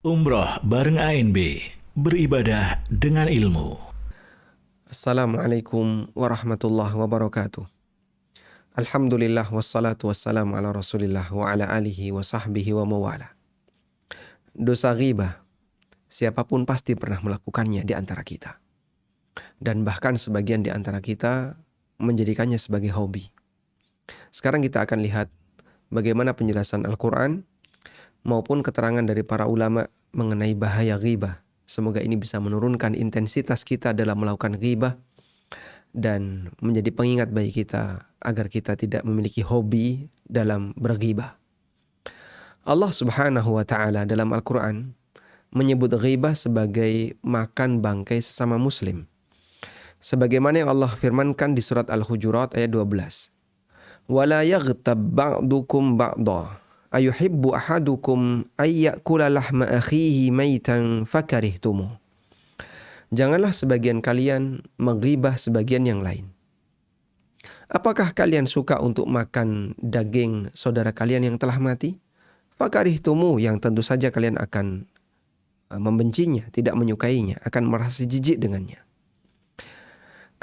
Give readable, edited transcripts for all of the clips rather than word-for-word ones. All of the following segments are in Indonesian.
Umroh bareng ANB, beribadah dengan ilmu. Assalamualaikum warahmatullahi wabarakatuh. Alhamdulillah wassalatu wassalamu ala rasulillah wa ala alihi wa sahbihi wa mawala. Dosa ghibah, siapapun pasti pernah melakukannya di antara kita. Dan bahkan sebagian di antara kita menjadikannya sebagai hobi. Sekarang kita akan lihat bagaimana penjelasan Al-Quran maupun keterangan dari para ulama mengenai bahaya ghibah. Semoga ini bisa menurunkan intensitas kita dalam melakukan ghibah dan menjadi pengingat bagi kita agar kita tidak memiliki hobi dalam berghibah. Allah Subhanahu wa taala dalam Al-Qur'an menyebut ghibah sebagai makan bangkai sesama muslim. Sebagaimana yang Allah firmankan di surat Al-Hujurat ayat 12. Wala yaghtab ba'dukum ba'dha ayuhibbu ahadukum ayyakula lahma akhihi maitan fakarihtumuh. Janganlah sebagian kalian menggibah sebagian yang lain. Apakah kalian suka untuk makan daging saudara kalian yang telah mati? Fakarihtumuh, yang tentu saja kalian akan membencinya, tidak menyukainya, akan merasa jijik dengannya.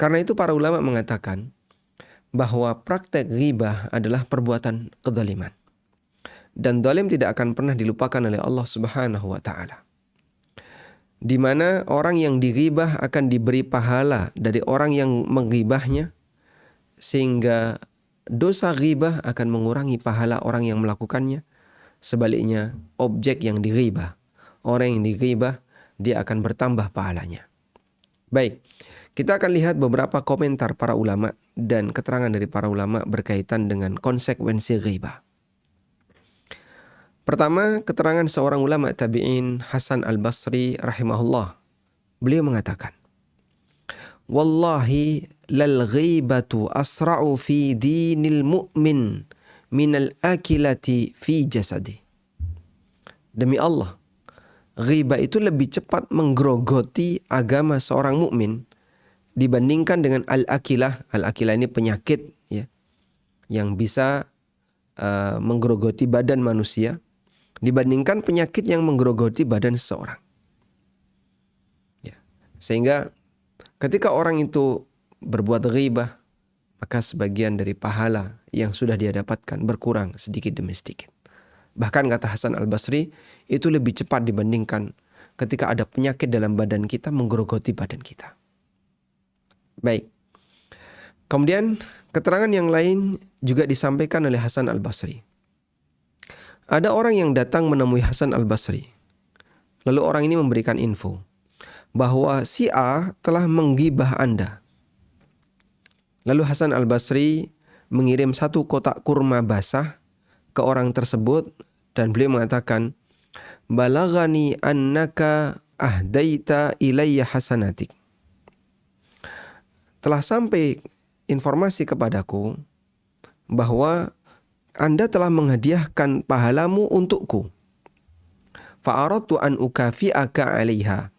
Karena itu para ulama mengatakan bahwa praktek ghibah adalah perbuatan kezaliman. Dan zalim tidak akan pernah dilupakan oleh Allah Subhanahu wa taala. Di mana orang yang dighibah akan diberi pahala dari orang yang menghibahnya, sehingga dosa ghibah akan mengurangi pahala orang yang melakukannya. Sebaliknya, objek yang dighibah, orang yang dighibah, dia akan bertambah pahalanya. Baik, kita akan lihat beberapa komentar para ulama dan keterangan dari para ulama berkaitan dengan konsekuensi ghibah. Pertama, keterangan seorang ulama tabi'in, Hasan al-Basri rahimahullah. Beliau mengatakan, Wallahi lal ghibatu asra'u fi dinil mu'min minal akilati fi jasadi. Demi Allah, ghibah itu lebih cepat menggerogoti agama seorang mukmin dibandingkan dengan al-akilah. Al-akilah ini penyakit ya, yang bisa menggerogoti badan manusia, dibandingkan penyakit yang menggerogoti badan seseorang. Ya. Sehingga ketika orang itu berbuat ghibah, maka sebagian dari pahala yang sudah dia dapatkan berkurang sedikit demi sedikit. Bahkan kata Hasan al-Basri, itu lebih cepat dibandingkan ketika ada penyakit dalam badan kita menggerogoti badan kita. Baik. Kemudian keterangan yang lain juga disampaikan oleh Hasan al-Basri. Ada orang yang datang menemui Hasan al-Basri. Lalu orang ini memberikan info bahwa si A telah menggibah Anda. Lalu Hasan al-Basri mengirim 1 kotak kurma basah ke orang tersebut dan beliau mengatakan, Balagani annaka ahdaita ilayya hasanatik. Telah sampai informasi kepadaku bahwa Anda telah menghadiahkan pahalamu untukku. Fa'aradtu an ukafi'aka 'alaiha.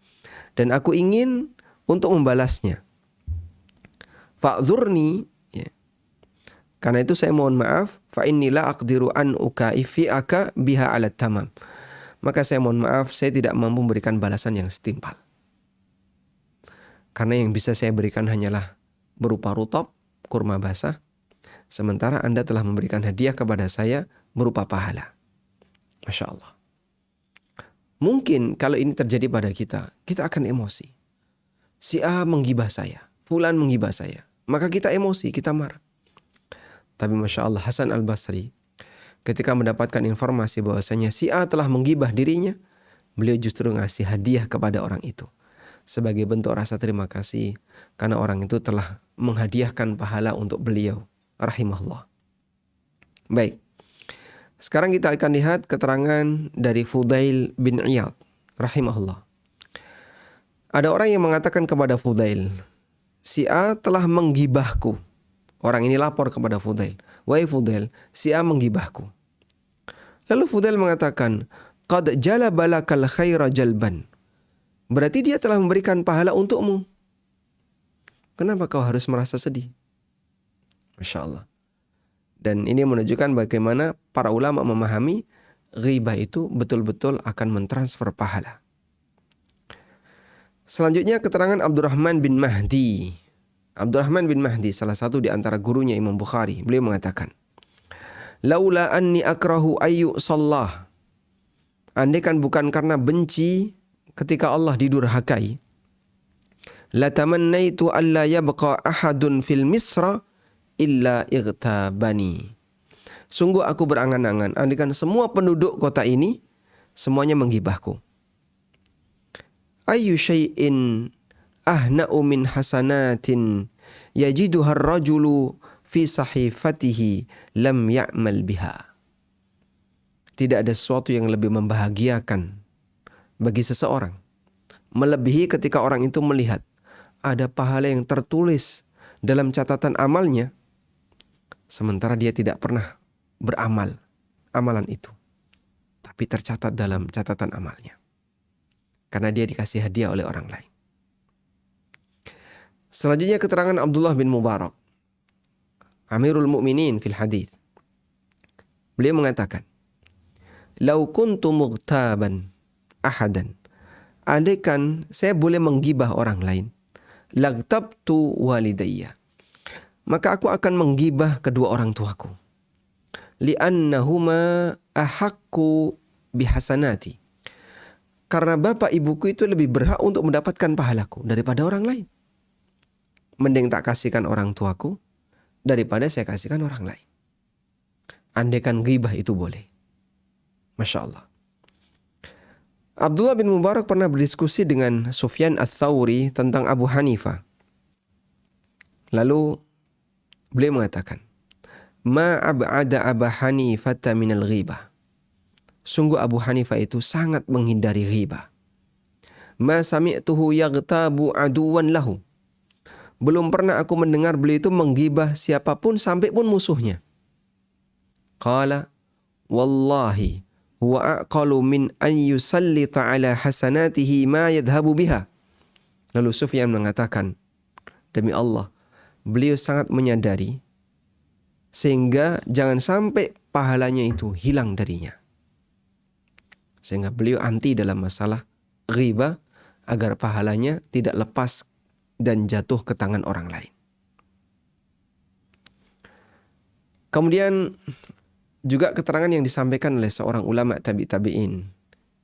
Dan aku ingin untuk membalasnya. Fa'dzurni, ya. Karena itu saya mohon maaf, fa inni la aqdiru an ukafi'aka biha 'ala tamam. Maka saya mohon maaf, saya tidak mampu memberikan balasan yang setimpal. Karena yang bisa saya berikan hanyalah berupa rutab, kurma basah. Sementara Anda telah memberikan hadiah kepada saya berupa pahala. Masya Allah. Mungkin kalau ini terjadi pada kita, kita akan emosi. Si A menggibah saya, fulan menggibah saya. Maka kita emosi, kita marah. Tapi Masya Allah, Hasan al-Basri ketika mendapatkan informasi bahwasanya si A telah menggibah dirinya, beliau justru ngasih hadiah kepada orang itu. Sebagai bentuk rasa terima kasih karena orang itu telah menghadiahkan pahala untuk beliau. Rahimahullah. Baik. Sekarang kita akan lihat keterangan dari Fudail bin Iyad rahimahullah. Ada orang yang mengatakan kepada Fudail, si A telah menggibahku. Orang ini lapor kepada Fudail, wahai Fudail, si A menggibahku. Lalu Fudail mengatakan, qad jalabalakal khaira jalban. Berarti dia telah memberikan pahala untukmu. Kenapa kau harus merasa sedih? Masya Allah. Dan ini menunjukkan bagaimana para ulama memahami ghibah itu betul-betul akan mentransfer pahala. Selanjutnya keterangan Abdurrahman bin Mahdi. Abdurrahman bin Mahdi, salah satu di antara gurunya Imam Bukhari, beliau mengatakan, laula anni akrahu ayyu sallah. Andaikan bukan karena benci ketika Allah didurhakai, la tamannaitu alla yabqa ahadun fil misra illa igtabani. Sungguh aku berangan-angan andaikan semua penduduk kota ini semuanya menggibahku. Ayyu syai'in ahna'u min hasanatin yajiduha ar-rajulu fi sahifatihi lam ya'mal biha. Tidak ada sesuatu yang lebih membahagiakan bagi seseorang melebihi ketika orang itu melihat ada pahala yang tertulis dalam catatan amalnya sementara dia tidak pernah beramal amalan itu, tapi tercatat dalam catatan amalnya karena dia dikasih hadiah oleh orang lain. Selanjutnya keterangan Abdullah bin Mubarak, Amirul Mukminin fil hadis. Beliau mengatakan, "Lau kuntu mughtaban ahadan." Andaikan saya boleh menggibah orang lain, lagtabtu walidayya. Maka aku akan menggibah kedua orang tuaku. Li'annahuma ahaqqu bihasanati. Karena bapak ibuku itu lebih berhak untuk mendapatkan pahalaku daripada orang lain. Mending tak kasihkan orang tuaku daripada saya kasihkan orang lain. Andaikan ghibah itu boleh. Masya Allah. Abdullah bin Mubarak pernah berdiskusi dengan Sufyan Ats-Tsauri tentang Abu Hanifah. Lalu beliau mengatakan, Ma ab'ada Abu Hanifah minal ghibah. Sungguh Abu Hanifah itu sangat menghindari ghibah. Ma sami'tuhu yaghtabu aduwan lahu. Belum pernah aku mendengar beliau itu menggibah siapapun sampai pun musuhnya. Qala wallahi huwa aqalu min an yusallita ala hasanatihi ma yadhhabu biha. Lalu Sufyan mengatakan, demi Allah, beliau sangat menyadari sehingga jangan sampai pahalanya itu hilang darinya. Sehingga beliau anti dalam masalah ghibah agar pahalanya tidak lepas dan jatuh ke tangan orang lain. Kemudian juga keterangan yang disampaikan oleh seorang ulama tabi'in,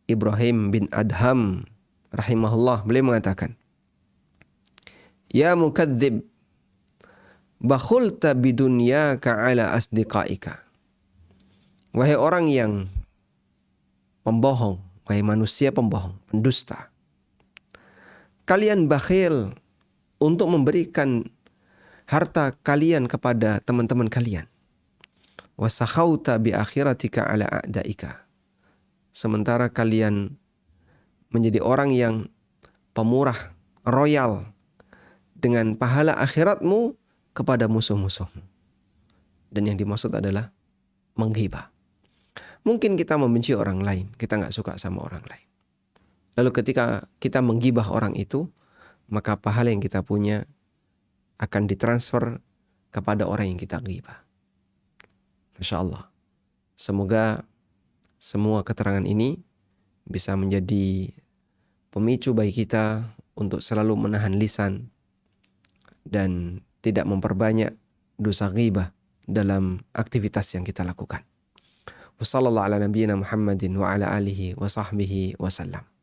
Ibrahim bin Adham rahimahullah, beliau mengatakan, Ya mukadzib, bakhulta bidunyaka ala asdiqaika. Wahai orang yang pembohong, wahai manusia pembohong, pendusta, kalian bakhil untuk memberikan harta kalian kepada teman-teman kalian. Wasakhauta bi akhiratika ala a'daika. Sementara kalian menjadi orang yang pemurah, royal dengan pahala akhiratmu kepada musuh-musuhmu. Dan yang dimaksud adalah menghibah. Mungkin kita membenci orang lain, kita gak suka sama orang lain. Lalu ketika kita menggibah orang itu, maka pahala yang kita punya akan ditransfer kepada orang yang kita ghibah. Masya Allah. Semoga semua keterangan ini bisa menjadi pemicu bagi kita untuk selalu menahan lisan dan tidak memperbanyak dosa ghibah dalam aktivitas yang kita lakukan. Wassallallahu ala nabiyyina Muhammadin wa ala alihi wa sahbihi wasallam.